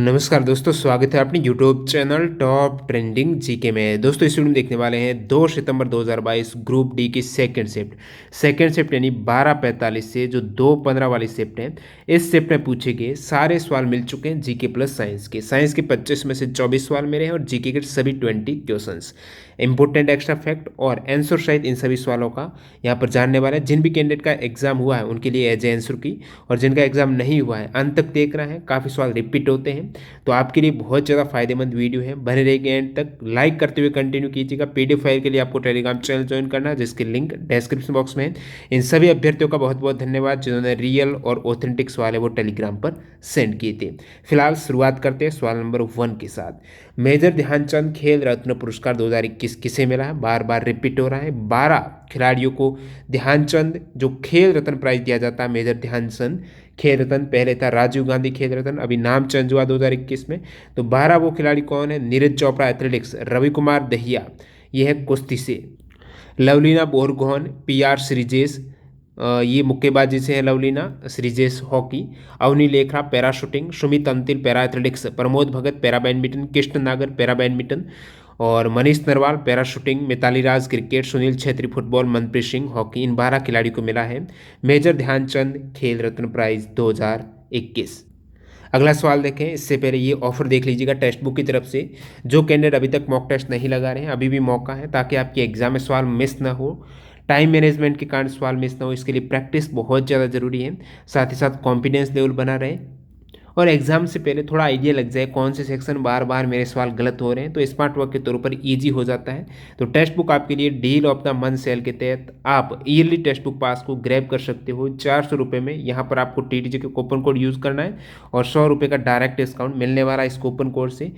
नमस्कार दोस्तों, स्वागत है अपनी YouTube channel top trending GK में। दोस्तों इस वीडियो में देखने वाले हैं 2 सितंबर 2022 ग्रुप डी की सेकंड शिफ्ट यानी 12:45 से जो 2:15 वाली शिफ्ट है। इस शिफ्ट में पूछे गए सारे सवाल मिल चुके हैं जीके प्लस साइंस के 25 में से 24 सवाल मेरे हैं और जीके के सभी 20 क्वेश्चंस, इंपोर्टेंट एक्स्ट्रा फैक्ट और आंसर सहित इन सभी सवालों का यहाँ पर जानने वाले हैं। जिन भी कैंडिडेट का एग्जाम हुआ है उनके लिए एज आंसर की, और जिनका एग्जाम नहीं हुआ है अंत तक देखना है, काफ़ी सवाल रिपीट होते हैं तो आपके लिए बहुत ज़्यादा फायदेमंद वीडियो है। बने रहिए एंड तक, लाइक करते हुए कंटिन्यू कीजिएगा। पीडीएफ फाइल के लिए आपको टेलीग्राम चैनल ज्वाइन करना है जिसकी लिंक डिस्क्रिप्शन बॉक्स में है। इन सभी अभ्यर्थियों का बहुत बहुत धन्यवाद जिन्होंने रियल और ऑथेंटिक सवाल है वो टेलीग्राम पर सेंड किए थे। फिलहाल शुरुआत करते हैं सवाल नंबर 1 के साथ। मेजर ध्यानचंद खेल रत्न पुरस्कार 2021 किसे मिला है? बार बार रिपीट हो रहा है। 12 खिलाड़ियों को ध्यानचंद जो खेल रत्न प्राइज दिया जाता है, मेजर ध्यानचंद खेल रत्न, पहले था राजीव गांधी खेल रत्न, अभी नाम चेंज हुआ 2021 में। तो 12 वो खिलाड़ी कौन है? नीरज चोपड़ा एथलेटिक्स, रवि कुमार दहिया ये है कुश्ती से, लवलीना बोरगोहन, पीआर श्रीजेश ये मुक्केबाजी से है, Lovlina, Sreejesh hockey, Avani Lekhara para shooting, Sumit Antil para athletics, Pramod Bhagat para badminton, Krishna Nagar para badminton और Manish Narwal para shooting, Mithali Raj cricket, Sunil Chhetri football, Manpreet Singh hockey. इन 12 खिलाड़ियों को मिला है मेजर ध्यानचंद खेल रत्न प्राइज 2021। अगला सवाल देखें, इससे पहले ये ऑफर देख लीजिएगा टेक्स्ट बुक की तरफ से। जो कैंडिडेट अभी तक मॉक टेस्ट नहीं लगा रहे हैं अभी भी मौका है, ताकि आपके एग्जाम में सवाल मिस ना हो, टाइम मैनेजमेंट के कारण सवाल मिस ना हो। इसके लिए प्रैक्टिस बहुत ज़्यादा जरूरी है, साथ ही साथ कॉन्फिडेंस लेवल बना रहे और एग्जाम से पहले थोड़ा आइडिया लग जाए कौन से सेक्शन बार बार मेरे सवाल गलत हो रहे हैं, तो स्मार्ट वर्क के तौर पर इजी हो जाता है। तो टेक्स्ट बुक आपके लिए deal of the month sale के तहत आप ईयरली टेक्स्ट बुक पास को ग्रैब कर सकते हो 400 रुपये में। यहाँ पर आपको टीटीजे के कूपन कोड यूज़ करना है और 100 रुपये का डायरेक्ट डिस्काउंट मिलने वाला है इस कूपन कोड से।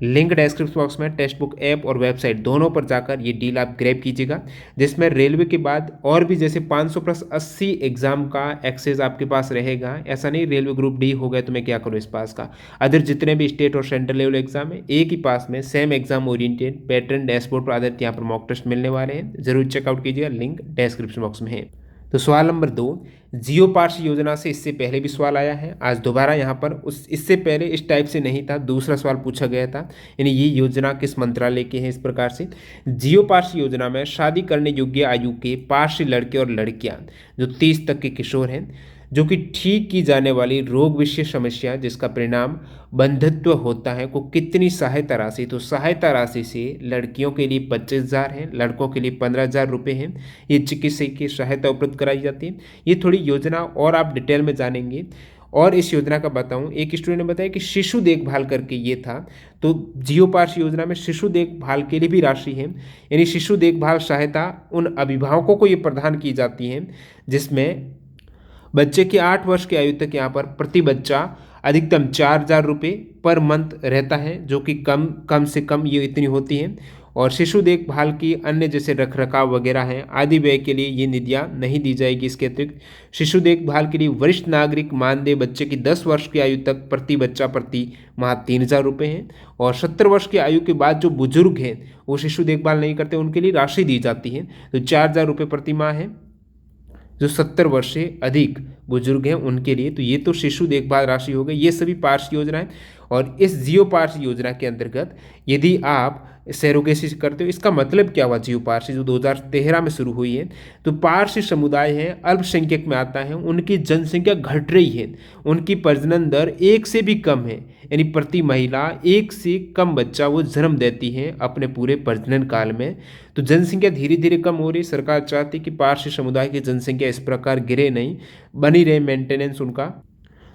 लिंक डिस्क्रिप्शन बॉक्स में, टेक्स्ट बुक ऐप और वेबसाइट दोनों पर जाकर ये डील आप ग्रैब कीजिएगा, जिसमें रेलवे के बाद और भी जैसे 500 प्लस 80 एग्जाम का एक्सेस आपके पास रहेगा। ऐसा नहीं रेलवे ग्रुप डी हो गया तो मैं क्या करूँ इस पास का, अदर जितने भी स्टेट और सेंट्रल लेवल एग्जाम है एक ही पास में same exam oriented pattern dashboard पर आधारित यहाँ पर मॉक टेस्ट मिलने वाले हैं। जरूर चेकआउट कीजिएगा, लिंक डिस्क्रिप्शन बॉक्स में है। तो सवाल नंबर 2, जियो पार्स योजना से इससे पहले भी सवाल आया है, आज दोबारा यहाँ पर उस इससे पहले इस टाइप से नहीं था, दूसरा सवाल पूछा गया था। यानी ये योजना किस मंत्रालय की है? इस प्रकार से जियो पार्स योजना में शादी करने योग्य आयु के पार्सी लड़के और लड़कियाँ जो 30 तक के किशोर हैं, जो कि ठीक की जाने वाली रोग विशेष समस्या जिसका परिणाम बंधुत्व होता है को कितनी सहायता राशि? तो सहायता राशि से लड़कियों के लिए 25,000 है, लड़कों के लिए 15,000 रुपये हैं। ये चिकित्सकीय सहायता उपलब्ध कराई जाती है। ये थोड़ी योजना और आप डिटेल में जानेंगे। और इस योजना का बताऊं, एक स्टूडेंट ने बताया कि शिशु देखभाल करके ये था, तो जियो पार्स योजना में शिशु देखभाल के लिए भी राशि है। यानी शिशु देखभाल सहायता उन अभिभावकों को ये प्रदान की जाती है जिसमें बच्चे के 8 वर्ष की आयु तक यहाँ पर प्रति बच्चा अधिकतम 4,000 रुपये पर मंथ रहता है, जो कि कम से कम ये इतनी होती है। और शिशु देखभाल की अन्य जैसे रखरखाव वगैरह हैं आदि व्यय के लिए ये निधियाँ नहीं दी जाएगी। इसके अतिरिक्त शिशु देखभाल के लिए वरिष्ठ नागरिक मानदेय बच्चे की 10 वर्ष की आयु तक प्रति बच्चा प्रति माह 3,000 रुपये हैं। और 70 वर्ष की आयु के बाद जो बुजुर्ग हैं वो शिशु देखभाल नहीं करते, उनके लिए राशि दी जाती है, तो 4,000 रुपये प्रति माह है। जो 70 वर्ष से अधिक बुजुर्ग हैं उनके लिए, तो ये तो शिशु देखभाल राशि हो गई। ये सभी पार्स योजना है। और इस जियो पार्स योजना के अंतर्गत यदि आप सैरोगेसी करते हो, इसका मतलब क्या हुआ? जियो पारसी जो 2013 में शुरू हुई है, तो पारसी समुदाय है अल्पसंख्यक में आता है, उनकी जनसंख्या घट रही है, उनकी प्रजनन दर 1 से भी कम है, यानी प्रति महिला 1 से कम बच्चा वो जन्म देती है अपने पूरे प्रजनन काल में। तो जनसंख्या धीरे धीरे कम हो रही। सरकार चाहती कि पारसी समुदाय की जनसंख्या इस प्रकार गिरे नहीं, बनी रहे मेंटेनेंस उनका,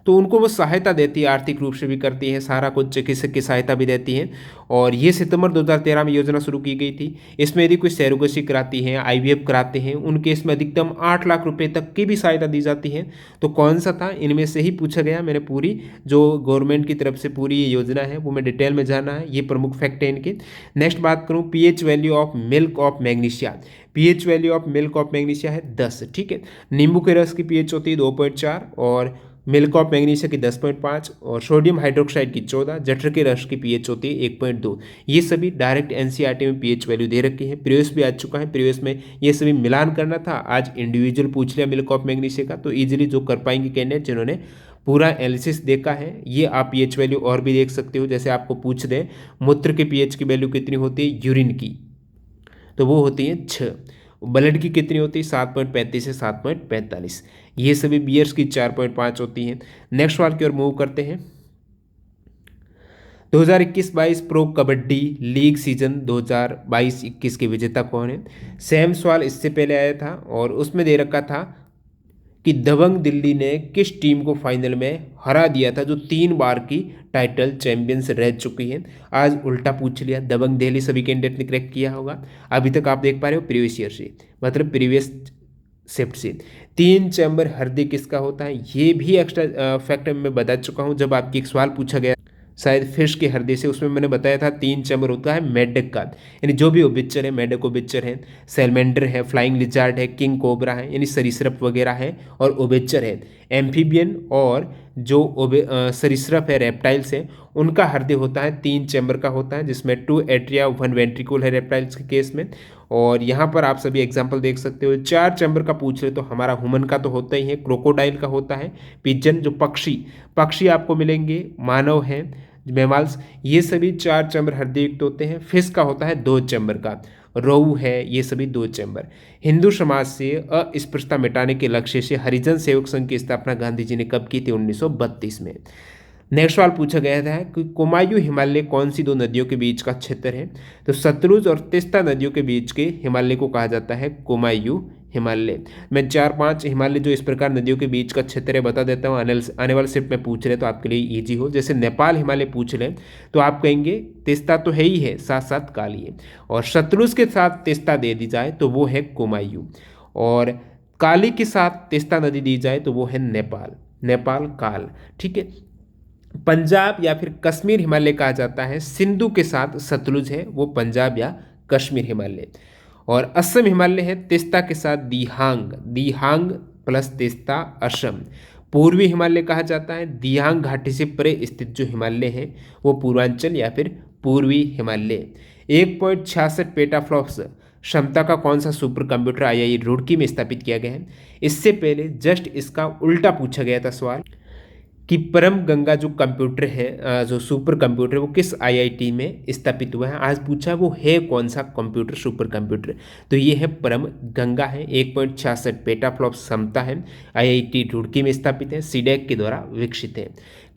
तो उनको वो सहायता देती है, आर्थिक रूप से भी करती है, सारा कुछ चिकित्सक की सहायता भी देती है। और ये सितंबर 2013 में योजना शुरू की गई थी। इसमें यदि कोई सैरोगेसी कराती है, आईवीएफ कराते हैं, उनके इसमें अधिकतम 8 लाख रुपए तक की भी सहायता दी जाती है। तो कौन सा था? इनमें से ही पूछा गया। मैंने पूरी जो गवर्नमेंट की तरफ से पूरी ये योजना है वो मैं डिटेल में जाना है, ये प्रमुख फैक्ट है इनके। नेक्स्ट बात करूँ, pH value of milk of magnesia. PH value of milk of magnesia है 10, ठीक है। नींबू के रस की पीएच होती है 2.4 और मिल्क ऑफ मैग्नीशिया की 10.5 और सोडियम हाइड्रोक्साइड की 14, जठर के रस की पीएच होती है 1.2। ये सभी डायरेक्ट एनसीईआरटी में पीएच वैल्यू दे रखी है। प्रीवियस भी आ चुका है, प्रीवियस में ये सभी मिलान करना था, आज इंडिविजुअल पूछ लिया मिल्क ऑफ मैग्नीशिया का, तो इजीली जो कर पाएंगे कैंडिडेट जिन्होंने पूरा एनालिसिस देखा है। ये आप पीएच वैल्यू और भी देख सकते हो, जैसे आपको पूछ दें मूत्र के पीएच की वैल्यू कितनी होती है यूरिन की, तो वो होती है 6। ब्लड की कितनी होती है 7.35 से 7.45। ये सभी बियर्स की 4.5 होती हैं। नेक्स्ट सवाल की ओर मूव करते हैं। 2021-22 प्रो कबड्डी लीग सीजन 2022-21 के विजेता कौन है? सेम सवाल इससे पहले आया था और उसमें दे रखा था कि दबंग दिल्ली ने किस टीम को फाइनल में हरा दिया था, जो 3 बार की टाइटल चैंपियंस रह चुकी है। आज उल्टा पूछ लिया, दबंग दिल्ली सभी कैंडिडेट ने क्रैक किया होगा। अभी तक आप देख पा रहे हो प्रीवियस ईयर से, मतलब प्रीवियस शिफ्ट से। 3 चैम्बर हृदय किसका होता है? ये भी एक्स्ट्रा फैक्ट मैं बता चुका हूँ जब आपकी एक सवाल पूछा गया शायद फिश के हृदय से, उसमें मैंने बताया था 3 चैम्बर होता है मेढक का, यानी जो भी उभयचर है, मेढक उभयचर है, सैलमेंडर है, फ्लाइंग लिजार्ड है, किंग कोबरा है, यानी सरीसृप वगैरह है, और उभयचर है। एम्फीबियन और जो सरीसृप है, रेप्टाइल्स है, उनका हृदय होता है 3 चैम्बर का होता है, जिसमें 2 एट्रिया 1 वेंट्रिकल है रेप्टाइल्स के केस में। और यहाँ पर आप सभी एग्जाम्पल देख सकते हो। 4 चैम्बर का पूछ रहे तो हमारा ह्यूमन का तो होता ही है, क्रोकोडाइल का होता है, पिजन जो पक्षी पक्षी आपको मिलेंगे, मानव है, मैमल्स, ये सभी 4 चैम्बर हृदय युक्त होते हैं। फिश का होता है 2 चैम्बर का, रोहू है, ये सभी 2 चैम्बर। हिंदू समाज से अस्पृश्यता मिटाने के लक्ष्य से हरिजन सेवक संघ की स्थापना गांधी जी ने कब की थी? 1932 में। नेक्स्ट सवाल पूछा गया था कि कुमायूं हिमालय कौन सी 2 नदियों के बीच का क्षेत्र है? तो सतलुज और तीस्ता नदियों के बीच के हिमालय को कहा जाता है कुमायूं हिमालय। मैं 4-5 हिमालय जो इस प्रकार नदियों के बीच का क्षेत्र है बता देता हूँ, आने वाले शिफ्ट में पूछ रहे तो आपके लिए ईजी हो। जैसे नेपाल हिमालय पूछ रहे तो आप कहेंगे तीस्ता तो है ही है, साथ साथ काली है, और सतलुज के साथ तीस्ता दे दी जाए तो वो है कुमायूं, और काली के साथ तीस्ता नदी दी जाए तो वो है नेपाल, नेपाल काल। ठीक है। पंजाब या फिर कश्मीर हिमालय कहा जाता है, सिंधु के साथ सतलुज है, वो पंजाब या कश्मीर हिमालय। और असम हिमालय है तीस्ता के साथ दिहांग, दिहांग प्लस तीस्ता असम। पूर्वी हिमालय कहा जाता है दिहांग घाटी से परे स्थित जो हिमालय है वो पूर्वांचल या फिर पूर्वी हिमालय। 1.66 पेटाफ्लॉप्स क्षमता का कौन सा सुपर कंप्यूटर आईआईटी रुड़की में स्थापित किया गया है? इससे पहले जस्ट इसका उल्टा पूछा गया था सवाल कि परम गंगा जो कंप्यूटर है, जो सुपर कंप्यूटर वो किस आईआईटी में स्थापित हुआ है? आज पूछा वो है कौन सा कंप्यूटर सुपर कंप्यूटर, तो ये है परम गंगा है। 1.66 पेटाफ्लॉप क्षमता है, आईआईटी रुड़की में स्थापित है, सीडेक के द्वारा विकसित है।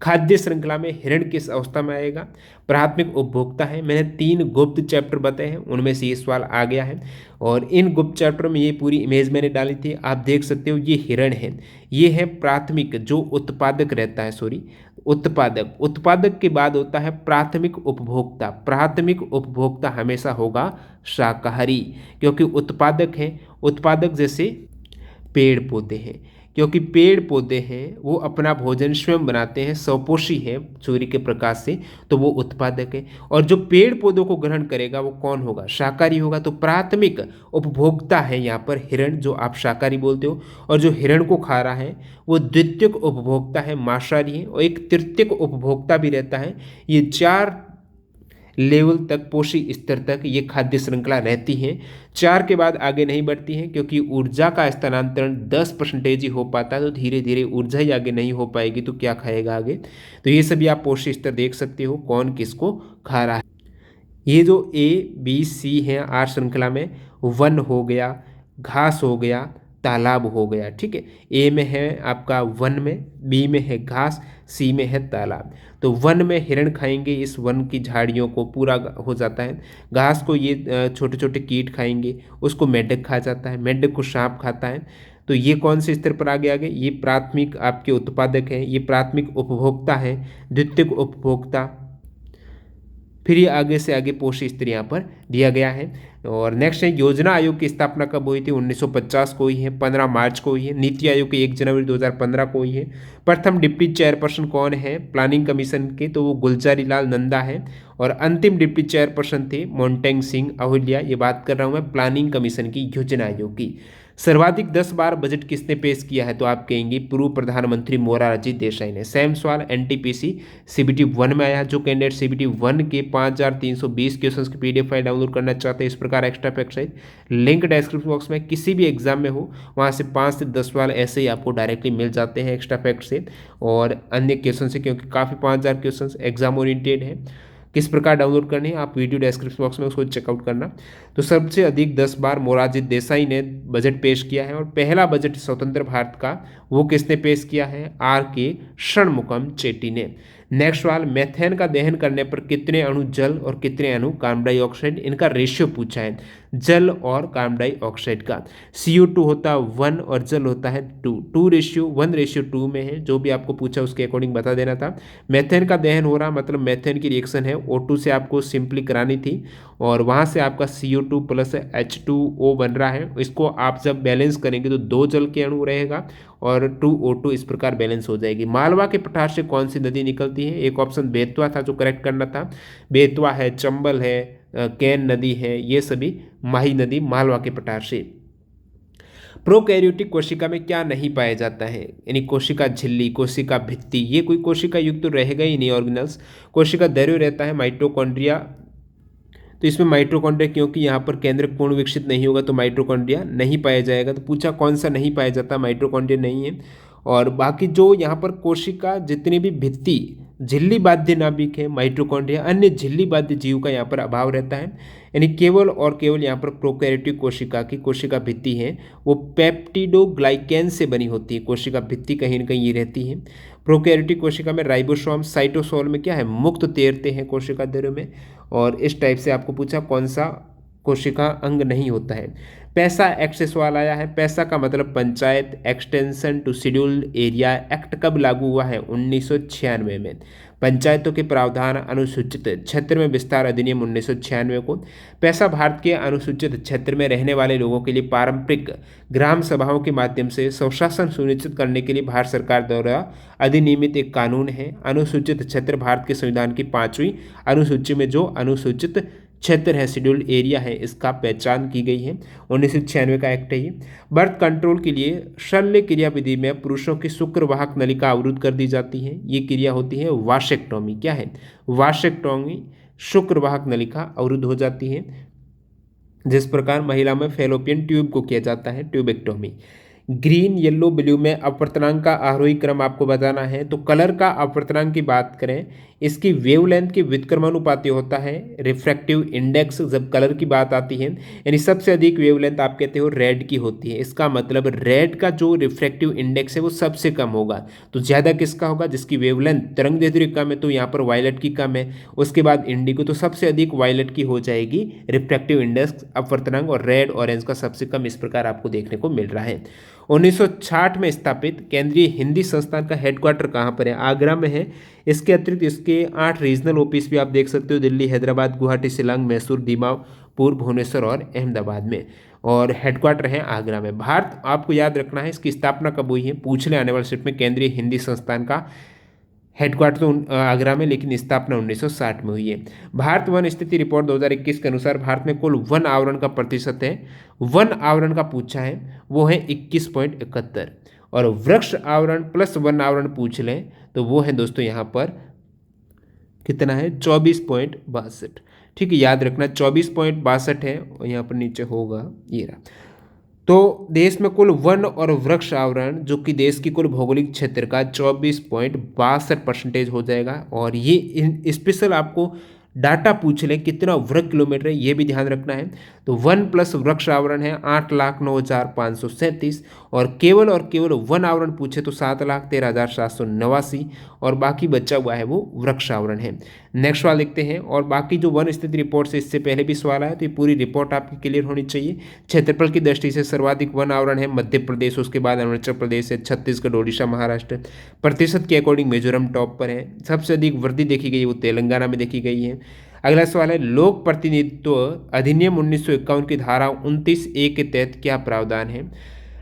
खाद्य श्रृंखला में हिरण किस अवस्था में आएगा? प्राथमिक उपभोक्ता है। मैंने 3 गुप्त चैप्टर बताए हैं, उनमें से ये सवाल आ गया है, और इन गुप्त चैप्टर में ये पूरी इमेज मैंने डाली थी, आप देख सकते हो। ये हिरण है, ये है प्राथमिक जो उत्पादक रहता है, सॉरी उत्पादक, उत्पादक के बाद होता है प्राथमिक उपभोक्ता। प्राथमिक उपभोक्ता हमेशा होगा शाकाहारी, क्योंकि उत्पादक है, उत्पादक जैसे पेड़ पौधे हैं, क्योंकि पेड़ पौधे हैं वो अपना भोजन स्वयं बनाते हैं, स्वपोषी है सूर्य के प्रकाश से, तो वो उत्पादक है। और जो पेड़ पौधों को ग्रहण करेगा वो कौन होगा? शाकाहारी होगा। तो प्राथमिक उपभोक्ता है यहाँ पर हिरण, जो आप शाकाहारी बोलते हो, और जो हिरण को खा रहा है वो द्वितीयक उपभोक्ता है, मांसाहारी है, और एक तृतीयक उपभोक्ता भी रहता है। ये 4 लेवल तक, पोषी स्तर तक ये खाद्य श्रृंखला रहती है। 4 के बाद आगे नहीं बढ़ती है, क्योंकि ऊर्जा का स्थानांतरण 10% ही हो पाता है, तो धीरे धीरे ऊर्जा ही आगे नहीं हो पाएगी तो क्या खाएगा आगे? तो ये सभी आप पोषी स्तर देख सकते हो कौन किसको खा रहा है। ये जो A B C है आर श्रृंखला में, वन हो गया, घास हो गया, तालाब हो गया। ठीक है, ए में है आपका वन में, बी में है घास, सी में है तालाब। तो वन में हिरण खाएंगे, इस वन की झाड़ियों को पूरा हो जाता है। घास को ये छोटे छोटे कीट खाएंगे, उसको मेंढक खा जाता है, मेंढक को सांप खाता है। तो ये कौन से स्तर पर आगे आगे? ये प्राथमिक आपके उत्पादक है, ये प्राथमिक उपभोक्ता है, द्वितीयक उपभोक्ता, फिर ये आगे से आगे पोषी स्तर यहाँ पर दिया गया है। और नेक्स्ट है योजना आयोग की स्थापना कब हुई थी? 1950 को हुई है, 15 मार्च को हुई है। नीति आयोग की 1 जनवरी 2015 को हुई है। प्रथम डिप्टी चेयरपर्सन कौन है प्लानिंग कमीशन के? तो वो गुलजारी लाल नंदा है। और अंतिम डिप्टी चेयरपर्सन थे मोन्टेंग सिंह अहुल्या। ये बात कर रहा हूँ मैं प्लानिंग कमीशन की, योजना आयोग की। सर्वाधिक 10 बार बजट किसने पेश किया है? तो आप कहेंगे पूर्व प्रधानमंत्री मोरारजी देसाई ने। सेम सवाल एनटीपीसी सीबीटी 1 में आया। जो कैंडिडेट सीबीटी 1 के 5320 क्वेश्चंस की पीडीएफ फाइल डाउनलोड करना चाहते हैं इस प्रकार एक्स्ट्रा फैक्ट सहित, लिंक डिस्क्रिप्शन बॉक्स में, किसी भी एग्जाम में हो वहाँ से 5 से 10 सवाल ऐसे ही आपको डायरेक्टली मिल जाते हैं एक्स्ट्रा फैक्ट से और अन्य क्वेश्चन से, क्योंकि काफ़ी 5000 क्वेश्चन एग्जाम ओरिएंटेड है। किस प्रकार डाउनलोड करनी है आप वीडियो डिस्क्रिप्शन बॉक्स में उसको चेकआउट करना। तो सबसे अधिक 10 बार मोरारजी देसाई ने बजट पेश किया है और पहला बजट स्वतंत्र भारत का वो किसने पेश किया है? आर के षणमुखम चेट्टी ने। नेक्स्ट सवाल, मेथेन का दहन करने पर कितने अणु जल और कितने अणु कार्बन डाइऑक्साइड, इनका रेशियो पूछा है जल और कार्बन डाइऑक्साइड का। CO2 होता है 1 और जल होता है 2, 1:2 में है। जो भी आपको पूछा उसके अकॉर्डिंग बता देना था। मेथेन का दहन हो रहा मतलब मेथेन की रिएक्शन है, O2 से आपको सिंपली करानी थी और वहाँ से आपका CO2 प्लस H2O बन रहा है। इसको आप जब बैलेंस करेंगे तो 2 जल के अणु रहेगा और 2O2 इस प्रकार बैलेंस हो जाएगी। मालवा के पठार से कौन सी नदी निकलती है? एक ऑप्शन बेतवा था जो करेक्ट करना था। बेतवा है, चंबल है, कैन नदी है, ये सभी माही नदी मालवा के पठार से। प्रोकैरियोटिक कोशिका में क्या नहीं पाया जाता है? यानी कोशिका झिल्ली, कोशिका भित्ति, ये कोई कोशिका युक्त तो रहेगा ही नहीं ऑर्गेनल्स। कोशिका दैर्घ्य रहता है, माइटोकॉन्ड्रिया, तो इसमें माइटोकॉन्ड्रिया क्योंकि यहाँ पर केंद्रक पूर्ण विकसित नहीं होगा तो माइटोकॉन्ड्रिया नहीं पाया जाएगा। तो पूछा कौन सा नहीं पाया जाता? माइटोकॉन्ड्रिया नहीं है। और बाकी जो यहाँ पर कोशिका जितनी भी भित्ति झिल्ली बाध्य नाभिक है माइटोकॉन्ड्रिया, अन्य झिल्ली बाध्य जीव का यहाँ पर अभाव रहता है। यानी केवल और केवल यहाँ पर प्रोकैरियोटिक कोशिका की कोशिका भित्ति है वो पेप्टिडोग्लाइकेन से बनी होती है। कोशिका भित्ति कहीं ना कहीं ये रहती है। प्रोकैरियोटिक कोशिका में राइबोसोम, साइटोसोल में क्या है? मुक्त तैरते हैं कोशिका दैर्घ्य में। और इस टाइप से आपको पूछा कौन सा कोशिका अंग नहीं होता है। पैसा एक्ट से सवाल आया है। पैसा का मतलब panchayat extension to scheduled area act कब लागू हुआ है? 1996 में। पंचायतों के प्रावधान अनुसूचित क्षेत्र में विस्तार अधिनियम 1996 को। पैसा भारत के अनुसूचित क्षेत्र में रहने वाले लोगों के लिए पारंपरिक ग्राम सभाओं के माध्यम से स्वशासन सुनिश्चित करने के लिए भारत सरकार द्वारा अधिनियमित एक कानून है। अनुसूचित क्षेत्र भारत के संविधान की 5वीं अनुसूची में जो अनुसूचित क्षेत्र है, शेड्यूल्ड एरिया है, इसका पहचान की गई है। 1996 का एक्ट है ये। बर्थ कंट्रोल के लिए शल्य क्रिया विधि में पुरुषों की शुक्रवाहक नलिका अवरुद्ध कर दी जाती है। ये क्रिया होती है वासेक्टोमी। क्या है? वासेक्टोमी, शुक्रवाहक नलिका अवरुद्ध हो जाती है। जिस प्रकार महिला में फेलोपियन ट्यूब को किया जाता है ट्यूबेक्टोमी। ग्रीन, येलो, ब्लू में अपवर्तनांक का आरोही क्रम आपको बताना है। तो कलर का अपवर्तनांक की बात करें, इसकी वेवलेंथ के व्युत्क्रमानुपाती होता है। रिफ्रैक्टिव इंडेक्स जब कलर की बात आती है, यानी सबसे अधिक वेवलेंथ आप कहते हो रेड की होती है। इसका मतलब रेड का जो रिफ्रैक्टिव इंडेक्स है वो सबसे कम होगा। तो ज़्यादा किसका होगा? जिसकी वेवलेंथ तरंग दैर्घ्य कम है, तो यहाँ पर वायलेट की कम है। उसके बाद इंडिगो, तो सबसे अधिक वायलेट की हो जाएगी रिफ्रैक्टिव इंडेक्स अपवर्तनांक, और रेड ऑरेंज का सबसे कम। इस प्रकार आपको देखने को मिल रहा है। 1960 में स्थापित केंद्रीय हिंदी संस्थान का हेडक्वार्टर कहाँ पर है? आगरा में है। इसके अतिरिक्त इसके 8 रीजनल ऑफिस भी आप देख सकते हो, दिल्ली, हैदराबाद, गुवाहाटी, शिलांग, मैसूर, दीमापुर, भुवनेश्वर और अहमदाबाद में। और हेडक्वार्टर है आगरा में। भारत, आपको याद रखना है इसकी स्थापना कब हुई है, पूछ ले आने वाले सेट में। केंद्रीय हिंदी संस्थान का हेडक्वार्टर तो आगरा में, लेकिन स्थापना 1960 में हुई है। भारत वन स्थिति रिपोर्ट 2021 के अनुसार भारत में कुल वन आवरण का प्रतिशत है, वन आवरण का पूछा है वो है 21.71, और वृक्ष आवरण प्लस वन आवरण पूछ लें तो वो है दोस्तों यहाँ पर कितना है? 24.62। ठीक है, याद रखना 24.62 है और यहाँ पर नीचे होगा ये रहा। तो देश में कुल वन और वृक्ष आवरण जो कि देश की कुल भौगोलिक क्षेत्र का 24.62% हो जाएगा। और ये स्पेशल आपको डाटा पूछ लें कितना वर्ग किलोमीटर है, ये भी ध्यान रखना है। तो वन प्लस वृक्ष आवरण है 8,09,537, और केवल वन आवरण पूछे तो 7,13,789, और बाकी बचा हुआ है वो वृक्ष आवरण है। नेक्स्ट सवाल देखते हैं। और बाकी जो वन स्थिति रिपोर्ट से इससे पहले भी सवाल आया, तो ये पूरी रिपोर्ट आपकी क्लियर होनी चाहिए। क्षेत्रफल की दृष्टि से सर्वाधिक वन आवरण है मध्य प्रदेश, उसके बाद अरुणाचल प्रदेश है, छत्तीसगढ़, ओडिशा, महाराष्ट्र। प्रतिशत के अकॉर्डिंग मिजोरम टॉप पर है। सबसे अधिक वृद्धि देखी गई वो तेलंगाना में देखी गई है। अगला सवाल है, लोक प्रतिनिधित्व अधिनियम 1951 की धारा 29A के तहत क्या प्रावधान है?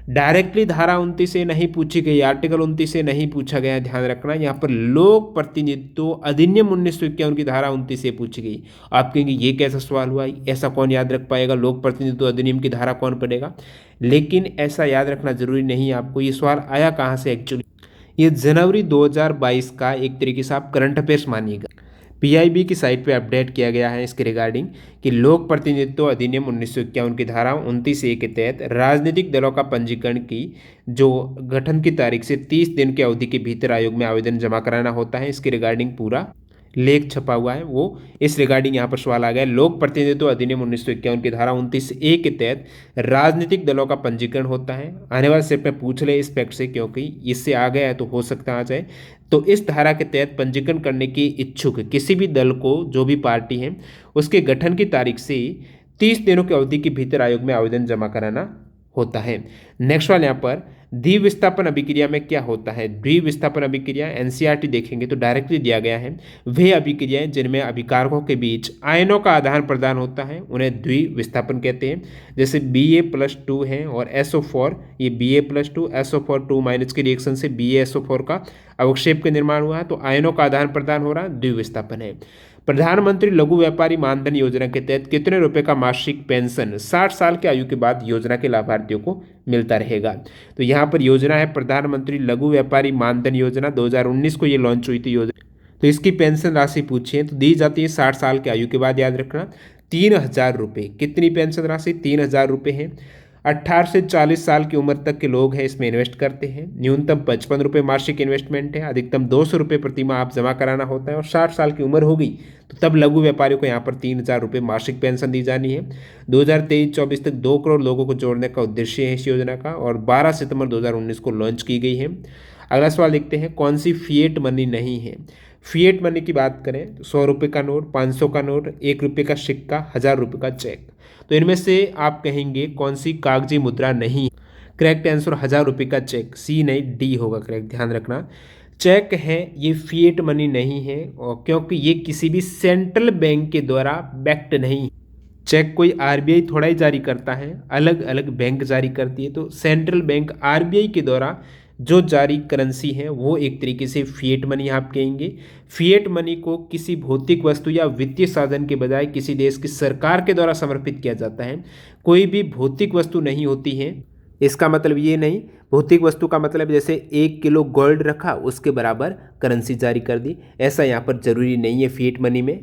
डायरेक्टली धारा 29 से नहीं पूछी गई, आर्टिकल 29 से नहीं पूछा गया, ध्यान रखना। यहाँ पर लोक प्रतिनिधित्व अधिनियम 1951 की धारा 29 से पूछी गई। आप कहेंगे ये कैसा सवाल हुआ, ऐसा कौन याद रख पाएगा, लोक प्रतिनिधित्व अधिनियम की धारा कौन पढ़ेगा। लेकिन ऐसा याद रखना जरूरी नहीं है आपको। ये सवाल आया कहाँ से एक्चुअली, ये जनवरी 2022 का एक तरीके से आप करंट अफेयर्स मानिएगा। पीआईबी की साइट पे अपडेट किया गया है इसके रिगार्डिंग कि लोक प्रतिनिधित्व अधिनियम 1951 की धारा 29A के तहत राजनीतिक दलों का पंजीकरण की जो गठन की तारीख से 30 दिन की अवधि के भीतर आयोग में आवेदन जमा कराना होता है। इसके रिगार्डिंग पूरा लेख छपा हुआ है, वो इस रिगार्डिंग यहाँ पर सवाल आ गया। लोक प्रतिनिधित्व अधिनियम 1951 की धारा 29A के तहत राजनीतिक दलों का पंजीकरण होता है। आने वाले स्टेप में पूछ ले इस फैक्ट से, क्योंकि इससे आ गया है तो हो सकता आ जाए। तो इस धारा के तहत पंजीकरण करने की इच्छुक किसी भी दल को, जो भी पार्टी है, उसके गठन की तारीख से 30 दिनों की अवधि के भीतर आयोग में आवेदन जमा कराना होता है। नेक्स्ट वाले यहाँ पर द्विविस्थापन अभिक्रिया में क्या होता है। द्विविस्थापन अभिक्रिया एनसीईआरटी देखेंगे तो डायरेक्टली दिया गया है, वे अभिक्रियाएं जिनमें अभिकारकों के बीच आयनों का आदान प्रदान होता है उन्हें द्विविस्थापन कहते हैं। जैसे Ba+2 है और SO4, ये Ba+2 SO4 2- के रिएक्शन से BaSO4 का अवक्षेप का निर्माण हुआ है, तो आयनों का आदान प्रदान हो रहा है, द्विविस्थापन है। प्रधानमंत्री लघु व्यापारी मानधन योजना के तहत कितने रुपए का मासिक पेंशन 60 साल की आयु के बाद योजना के लाभार्थियों को मिलता रहेगा। तो यहाँ पर योजना है प्रधानमंत्री लघु व्यापारी मानधन योजना, 2019 को ये लॉन्च हुई थी योजना। तो इसकी पेंशन राशि पूछी है तो दी जाती है 60 साल की आयु के बाद, याद रखना 3000 रुपये। कितनी पेंशन राशि, 3000 रुपये है। 18 से 40 साल की उम्र तक के लोग हैं इसमें इन्वेस्ट करते हैं। न्यूनतम 55 रुपये मासिक इन्वेस्टमेंट है, अधिकतम 200 रुपये प्रति माह आप जमा कराना होता है। और 60 साल की उम्र हो गई तो तब लघु व्यापारियों को यहाँ पर 3000 रुपये मासिक पेंशन दी जानी है। 2023-24 तक 2 करोड़ लोगों को जोड़ने का उद्देश्य है इस योजना का, और 12 सितंबर 2019 को लॉन्च की गई है। अगला सवाल देखते हैं, कौन सी फिएट मनी नहीं है। फिएट मनी की बात करें तो 100 रुपये का नोट, 500 का नोट, 1 रुपये का सिक्का, 1000 रुपये का चेक। तो इनमें से आप कहेंगे कौन सी कागजी मुद्रा नहीं। करेक्ट आंसर 1000 रुपये का चेक, सी नहीं डी होगा करेक्ट, ध्यान रखना। चेक है ये फिएट मनी नहीं है, और क्योंकि ये किसी भी सेंट्रल बैंक के द्वारा बैक्ड नहीं। चेक कोई आरबीआई थोड़ा ही जारी करता है, अलग अलग बैंक जारी करती है। तो सेंट्रल बैंक आरबीआई के द्वारा जो जारी करेंसी है वो एक तरीके से फिएट मनी आप कहेंगे। फिएट मनी को किसी भौतिक वस्तु या वित्तीय साधन के बजाय किसी देश की सरकार के द्वारा समर्पित किया जाता है। कोई भी भौतिक वस्तु नहीं होती है, इसका मतलब ये नहीं, भौतिक वस्तु का मतलब जैसे 1 किलो गोल्ड रखा उसके बराबर करेंसी जारी कर दी, ऐसा यहाँ पर जरूरी नहीं है फिएट मनी में।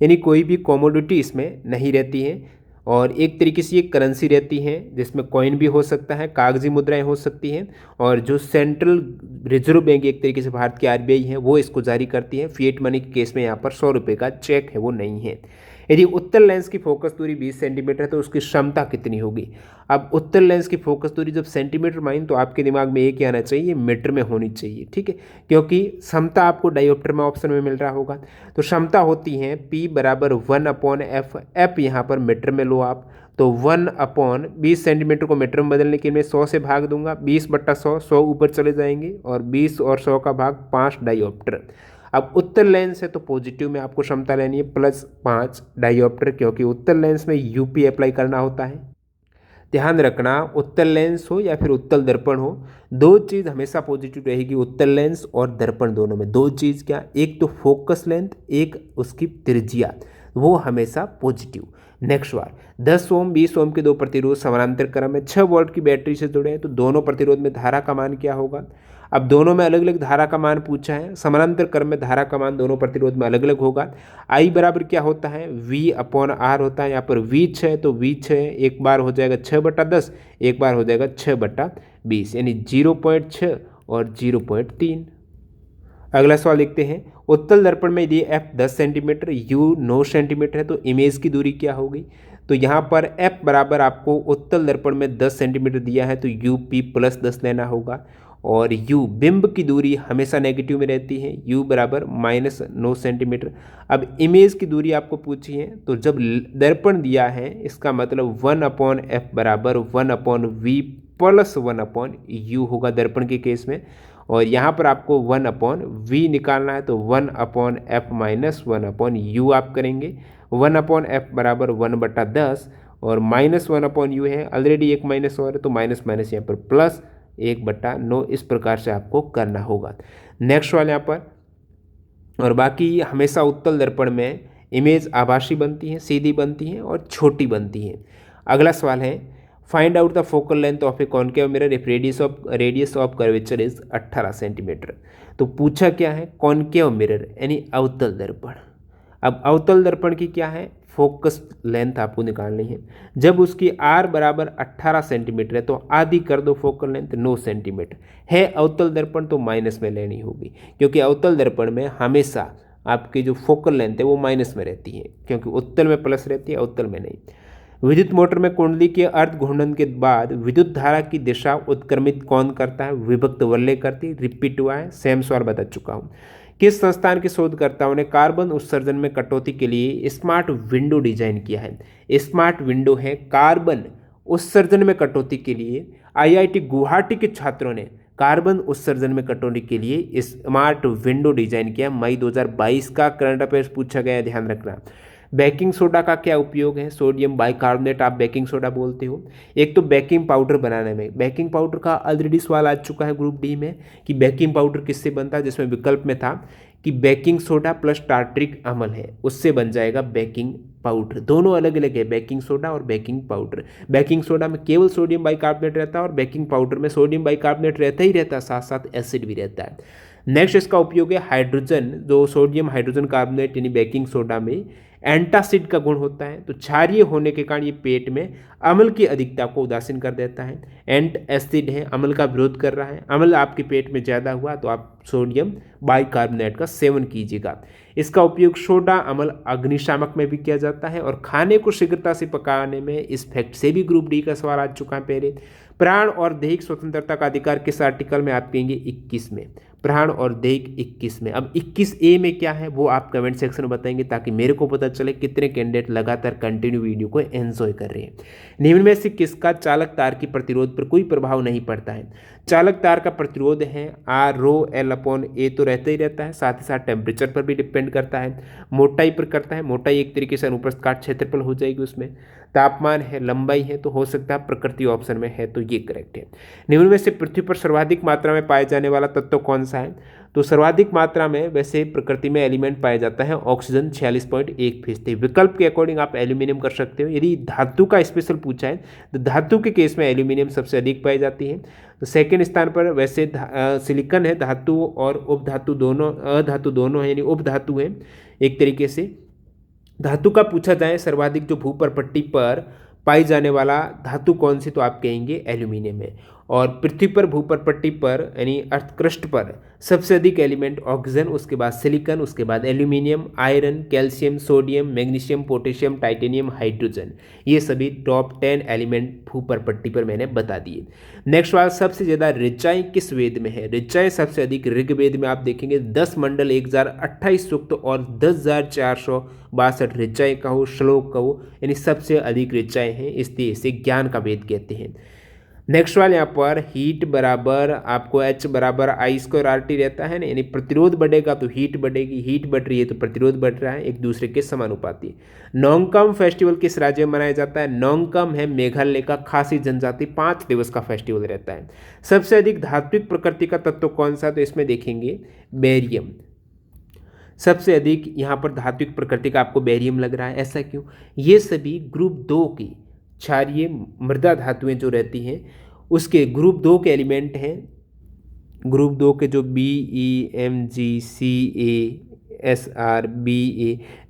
यानी कोई भी कॉमोडिटी इसमें नहीं रहती है, और एक तरीके से ये करेंसी रहती है जिसमें कॉइन भी हो सकता है, कागजी मुद्राएं हो सकती हैं, और जो सेंट्रल रिजर्व बैंक एक तरीके से भारत की आरबीआई है वो इसको जारी करती है। फिएट मनी के केस में यहाँ पर 100 रुपये का चेक है वो नहीं है। यदि उत्तल लेंस की फोकस दूरी 20 सेंटीमीटर है तो उसकी क्षमता कितनी होगी। अब उत्तल लेंस की फोकस दूरी जब सेंटीमीटर माइन तो आपके दिमाग में एक ही आना चाहिए, मीटर में होनी चाहिए, ठीक है, क्योंकि क्षमता आपको डायोप्टर में ऑप्शन में मिल रहा होगा। तो क्षमता होती है P बराबर 1/f, f यहाँ पर मीटर में लो आप, तो 1/20 सेंटीमीटर को मीटर में बदलने के लिए मैं 100 से भाग दूंगा, 20/100, 100 ऊपर चले जाएंगे, और 20 और 100 का भाग 5 डायोप्टर। अब उत्तल लेंस है तो पॉजिटिव में आपको क्षमता लेनी है +5 डायोप्टर, क्योंकि उत्तल लेंस में यूपी अप्लाई करना होता है। ध्यान रखना, उत्तल लेंस हो या फिर उत्तल दर्पण हो, दो चीज़ हमेशा पॉजिटिव रहेगी। उत्तल लेंस और दर्पण दोनों में दो चीज़ क्या, एक तो फोकस लेंथ, एक उसकी त्रिज्या, वो हमेशा पॉजिटिव। नेक्स्ट बार 10 ओम 20 ओम के दो प्रतिरोध समानांतर क्रम में 6 वोल्ट की बैटरी से जुड़े हैं, तो दोनों प्रतिरोध में धारा का मान क्या होगा। अब दोनों में अलग अलग धारा का मान पूछा है, समानांतर क्रम में धारा का मान दोनों प्रतिरोध में अलग अलग होगा। I बराबर क्या होता है, V/R होता है। यहाँ पर V6 तो V6 एक बार हो जाएगा 6/10, एक बार हो जाएगा 6/20, यानी 0.6 और 0.3। अगला सवाल देखते हैं, उत्तल दर्पण में यदि f 10 सेंटीमीटर, u 9 सेंटीमीटर है तो इमेज की दूरी क्या होगी। तो यहाँ पर f बराबर आपको उत्तल दर्पण में 10 सेंटीमीटर दिया है तो UP +10 लेना होगा, और u बिंब की दूरी हमेशा नेगेटिव में रहती है, u बराबर -9 सेंटीमीटर। अब इमेज की दूरी आपको पूछी है, तो जब दर्पण दिया है इसका मतलब 1/f बराबर 1/v + 1/u होगा दर्पण के केस में, और यहाँ पर आपको 1/v निकालना है तो 1/f - 1/u आप करेंगे। 1/f बराबर 1/10, और -1/u है, ऑलरेडी एक माइनस और है तो माइनस माइनस यहाँ पर प्लस 1/9, इस प्रकार से आपको करना होगा। नेक्स्ट वाले यहाँ पर, और बाकी हमेशा उत्तल दर्पण में इमेज आभासी बनती है, सीधी बनती है और छोटी बनती है। अगला सवाल है, find out the focal length of A concave mirror if radius of curvature is 18 centimetre. तो पूछा क्या है, कॉनकेव मिरर यानी अवतल दर्पण। अब अवतल दर्पण की क्या है, फोकस लेंथ आपको निकालनी है। जब उसकी आर बराबर 18 सेंटीमीटर है तो आधी कर दो फोकल लेंथ 9 सेंटीमीटर है। अवतल दर्पण तो माइनस में लेनी होगी, क्योंकि अवतल दर्पण में हमेशा आपकी जो फोकल लेंथ है वो माइनस में रहती है, क्योंकि उत्तल में प्लस रहती है, अवतल में नहीं। विद्युत मोटर में कुंडली के अर्ध घूर्णन के बाद विद्युत धारा की दिशा उत्क्रमित कौन करता है, विभक्त वलय करती। रिपीट हुआ है, सेम सवाल बता चुका हूँ। किस संस्थान के शोधकर्ताओं ने कार्बन उत्सर्जन में कटौती के लिए स्मार्ट विंडो डिजाइन किया है। स्मार्ट विंडो है कार्बन उत्सर्जन में कटौती के लिए। आईआईटी गुवाहाटी के छात्रों ने कार्बन उत्सर्जन में कटौती के लिए स्मार्ट विंडो डिजाइन किया। मई 2022 का करंट अफेयर्स पूछा गया है, ध्यान रखना। बेकिंग सोडा का क्या उपयोग है, सोडियम बाइकार्बोनेट आप बेकिंग सोडा बोलते हो। एक तो बेकिंग पाउडर बनाने में, बेकिंग पाउडर का ऑलरेडी सवाल आ चुका है ग्रुप डी में कि बेकिंग पाउडर किससे बनता है, जिसमें विकल्प में था कि बेकिंग सोडा प्लस टार्ट्रिक अम्ल है, उससे बन जाएगा बेकिंग पाउडर। दोनों अलग अलग है, बेकिंग सोडा और बेकिंग पाउडर। बेकिंग सोडा में केवल सोडियम बाइकार्बोनेट रहता है और बेकिंग पाउडर में सोडियम बाइकार्बोनेट रहता ही रहता है, साथ साथ एसिड भी रहता है। नेक्स्ट इसका उपयोग है हाइड्रोजन, जो सोडियम हाइड्रोजन कार्बोनेट यानी बेकिंग सोडा में एंटासिड का गुण होता है, तो क्षारीय होने के कारण ये पेट में अम्ल की अधिकता को उदासीन कर देता है। एंट एसिड है, अम्ल का विरोध कर रहा है। अम्ल आपके पेट में ज़्यादा हुआ तो आप सोडियम बाइकार्बोनेट का सेवन कीजिएगा। इसका उपयोग सोडा अम्ल अग्निशामक में भी किया जाता है और खाने को शीघ्रता से पकाने में। इस फैक्ट से भी ग्रुप डी का सवाल आ चुका है पहले। प्राण और दैहिक स्वतंत्रता का अधिकार किस आर्टिकल में आप कहेंगे, 21 में। प्राण और दैहिक 21 में। अब 21A में क्या है वो आप कमेंट सेक्शन में बताएंगे, ताकि मेरे को पता चले कितने कैंडिडेट लगातार कंटिन्यू वीडियो को एंजॉय कर रहे हैं। निम्न में से किसका चालक तार की प्रतिरोध पर कोई प्रभाव नहीं पड़ता है। चालक तार का प्रतिरोध है R ρL/A तो रहता ही रहता है, साथ ही साथ टेम्परेचर पर भी डिपेंड करता है, मोटाई पर करता है। मोटाई एक तरीके से अनुप्रस्थ काट क्षेत्रफल हो जाएगी, उसमें तापमान है, लंबाई है, तो हो सकता है प्रकृति ऑप्शन में है, तो ये करेक्ट है। निम्न में से पृथ्वी पर सर्वाधिक मात्रा में पाए जाने वाला तत्व कौन सा है, तो सर्वाधिक मात्रा में वैसे प्रकृति में एलिमेंट पाया जाता है ऑक्सीजन 46.1%। विकल्प के अकॉर्डिंग आप एल्यूमिनियम कर सकते हो। यदि धातु का स्पेशल पूछा है तो धातु के केस में एल्यूमिनियम सबसे अधिक पाई जाती है। तो सेकंड स्थान पर वैसे सिलिकॉन है, धातु और उपधातु दोनों, अधातु दोनों है, यानी उपधातु है एक तरीके से। धातु का पूछा जाए सर्वाधिक जो भूपर्पट्टी पर पाई जाने वाला धातु कौन सी, तो आप कहेंगे एल्यूमिनियम है। और पृथ्वी पर भूपर्पट्टी पर यानी अर्थक्रस्ट पर सबसे अधिक एलिमेंट ऑक्सीजन, उसके बाद सिलिकॉन, उसके बाद aluminium, iron, calcium, sodium, magnesium, potassium, titanium, hydrogen, ये सभी टॉप 10 एलिमेंट भूपर्पट्टी पर मैंने बता दिए। नेक्स्ट वाला, सबसे ज़्यादा ऋचाएँ किस वेद में है। ऋचाएँ सबसे अधिक ऋग्वेद में आप देखेंगे 10 मंडल 1028 सूक्त और 10,462 ऋचाएँ कहो, श्लोक कहो, यानी सबसे अधिक ऋचाएँ हैं, इसलिए इसे ज्ञान का वेद कहते हैं। नेक्स्ट वाले यहाँ पर हीट बराबर आपको H बराबर I²RT रहता है ना, यानी प्रतिरोध बढ़ेगा तो हीट बढ़ेगी, हीट बढ़ रही है तो प्रतिरोध बढ़ रहा है, एक दूसरे के समानुपाती। नोंगकम फेस्टिवल किस राज्य में मनाया जाता है। नोंगकम है मेघालय का खासी जनजाति 5 दिवस का फेस्टिवल रहता है। सबसे अधिक धात्विक प्रकृति का तत्व कौन सा, तो इसमें देखेंगे बेरियम। सबसे अधिक यहाँ पर धात्विक प्रकृति का आपको बेरियम लग रहा है, ऐसा क्यों। ये सभी ग्रुप 2 की क्षारीय मृदा धातुएं जो रहती हैं उसके ग्रुप 2 के एलिमेंट हैं। ग्रुप 2 के जो BeMgCaSrBa,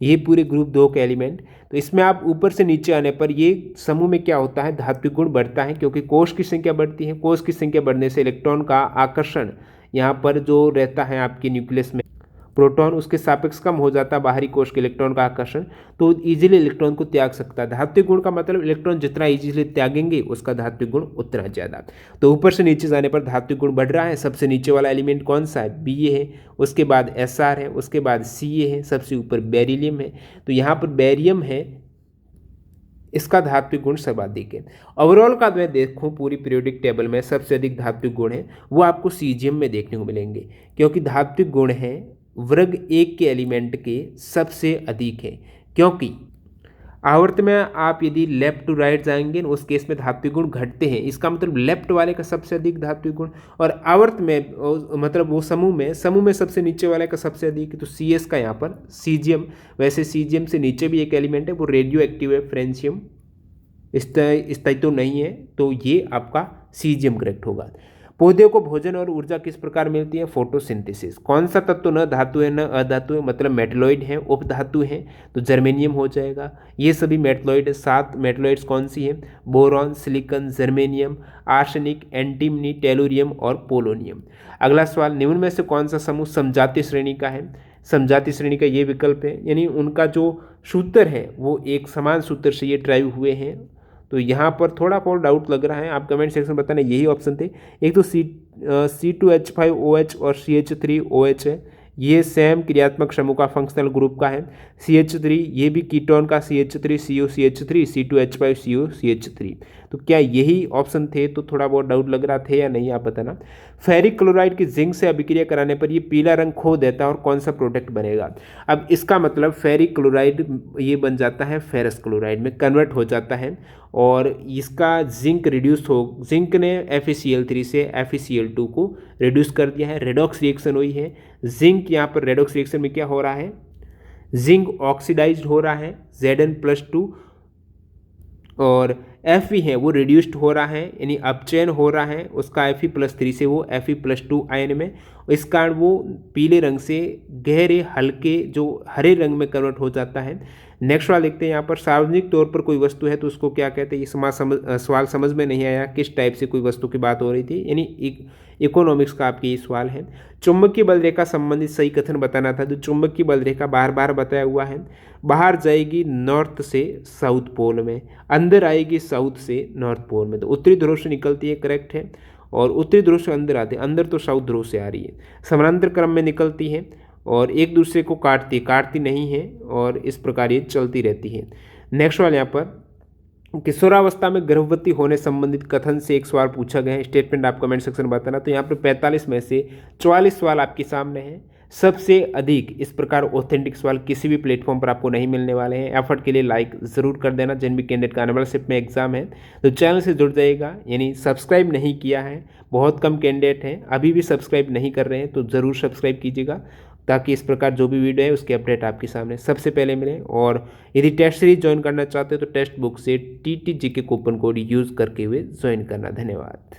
ये पूरे ग्रुप 2 के एलिमेंट। तो इसमें आप ऊपर से नीचे आने पर ये समूह में क्या होता है, धात्विक गुण बढ़ता है, क्योंकि कोष की संख्या बढ़ती है। कोष की संख्या बढ़ने से इलेक्ट्रॉन का आकर्षण यहाँ पर जो रहता है आपके न्यूक्लियस में, प्रोटॉन उसके सापेक्ष कम हो जाता है बाहरी कोश के इलेक्ट्रॉन का आकर्षण, तो इजीली इलेक्ट्रॉन को त्याग सकता है। धात्विक गुण का मतलब इलेक्ट्रॉन जितना इजीली त्यागेंगे उसका धात्विक गुण उतना ज़्यादा। तो ऊपर से नीचे जाने पर धात्विक गुण बढ़ रहा है। सबसे नीचे वाला एलिमेंट कौन सा है, Ba है, उसके बाद Sr है, उसके बाद Ca है, सबसे ऊपर बेरिलियम है। तो यहाँ पर बेरियम है, इसका धात्विक गुण सर्वाधिक है। ओवरऑल का मैं देखूं पूरी पीरियोडिक टेबल में सबसे अधिक धात्विक गुण है वो आपको सीजियम में देखने को मिलेंगे, क्योंकि धात्विक गुण है वर्ग 1 के एलिमेंट के सबसे अधिक है। क्योंकि आवर्त में आप यदि लेफ्ट टू राइट जाएंगे उस केस में धात्विक गुण घटते हैं, इसका मतलब लेफ्ट वाले का सबसे अधिक धात्विक गुण। और आवर्त में मतलब वो समूह में सबसे नीचे वाले का सबसे अधिक, तो सी एस का यहाँ पर सीजियम। वैसे सीजियम से नीचे भी एक एलिमेंट है वो रेडियो एक्टिव है, फ्रेंशियम स्थायित्व नहीं है, तो ये आपका सीजियम करेक्ट होगा। पौधे को भोजन और ऊर्जा किस प्रकार मिलती है? फोटोसिंथेसिस। कौन सा तत्व न धातु है न अधातु है, मतलब मेटलॉइड है, उपधातु है, तो जर्मेनियम हो जाएगा। ये सभी मेटलॉइड है। 7 मेटलॉइड्स कौन सी है? Boron, silicon, germanium, arsenic, antimony, tellurium और पोलोनियम। अगला सवाल, निम्न में से कौन सा समूह समजातीय श्रेणी का है? समजातीय श्रेणी का ये विकल्प है, यानी उनका जो सूत्र है वो एक समान सूत्र से ये ड्राइव हुए हैं। तो यहाँ पर थोड़ा बहुत डाउट लग रहा है, आप कमेंट सेक्शन में बताना। यही ऑप्शन थे। एक तो C2H5OH और CH3OH है, ये सेम क्रियात्मक समूह का फंक्शनल ग्रुप का है। CH3 ये भी कीटोन का CH3COCH3 C2H5COCH3। तो क्या यही ऑप्शन थे? तो थोड़ा बहुत डाउट लग रहा थे या नहीं, आप बताना। फेरिक क्लोराइड की जिंक से अभिक्रिया कराने पर ये पीला रंग खो देता है और कौन सा प्रोडक्ट बनेगा? अब इसका मतलब फेरिक क्लोराइड ये बन जाता है फेरस क्लोराइड में कन्वर्ट हो जाता है, और इसका जिंक रिड्यूस हो, जिंक ने FeCl3 से FeCl2 को रिड्यूस कर दिया है, रेडॉक्स रिएक्शन हुई है। जिंक यहाँ पर रेडॉक्स रिएक्शन में क्या हो रहा है? जिंक ऑक्सीडाइज्ड हो रहा है Zn+2, और Fe है वो रिड्यूस्ड हो रहा है, यानी अपचयन हो रहा है उसका Fe+3 से वो Fe+2 आयन में। इस कारण वो पीले रंग से गहरे हल्के जो हरे रंग में कन्वर्ट हो जाता है। नेक्स्ट वाला देखते हैं। यहाँ पर सार्वजनिक तौर पर कोई वस्तु है तो उसको क्या कहते हैं? ये सवाल समझ में नहीं आया, किस टाइप से कोई वस्तु की बात हो रही थी, यानी इकोनॉमिक्स का आपके ये सवाल है। चुंबकीय बल रेखा संबंधित सही कथन बताना था, तो चुंबकीय बल रेखा बार बार बताया हुआ है। बाहर जाएगी नॉर्थ से साउथ पोल में, अंदर आएगी साउथ से नॉर्थ पोल में, तो उत्तरी ध्रुव से निकलती है, करेक्ट है। और उत्तरी ध्रुव से अंदर आते हैं, अंदर तो साउथ ध्रुव से आ रही है। समानांतर क्रम में निकलती है और एक दूसरे को काटती नहीं है, और इस प्रकार ये चलती रहती है। नेक्स्ट वाले यहाँ पर किशोरावस्था में गर्भवती होने संबंधित कथन से एक सवाल पूछा गया है, स्टेटमेंट आप कमेंट सेक्शन में बताना। तो यहाँ पर 45 में से 44 सवाल आपके सामने हैं। सबसे अधिक इस प्रकार ऑथेंटिक सवाल किसी भी प्लेटफॉर्म पर आपको नहीं मिलने वाले हैं। एफर्ट के लिए लाइक ज़रूर कर देना। जिन भी कैंडिडेट का आने वाला शिफ्ट में एग्जाम है तो चैनल से जुड़ जाइएगा, यानी सब्सक्राइब नहीं किया है, बहुत कम कैंडिडेट हैं अभी भी सब्सक्राइब नहीं कर रहे हैं, तो ज़रूर सब्सक्राइब कीजिएगा ताकि इस प्रकार जो भी वीडियो है उसके अपडेट आपके सामने सबसे पहले मिले। और यदि टेस्ट सीरीज ज्वाइन करना चाहते हो तो टेक्स्ट बुक से TT GK coupon code use करके हुए ज्वाइन करना। धन्यवाद।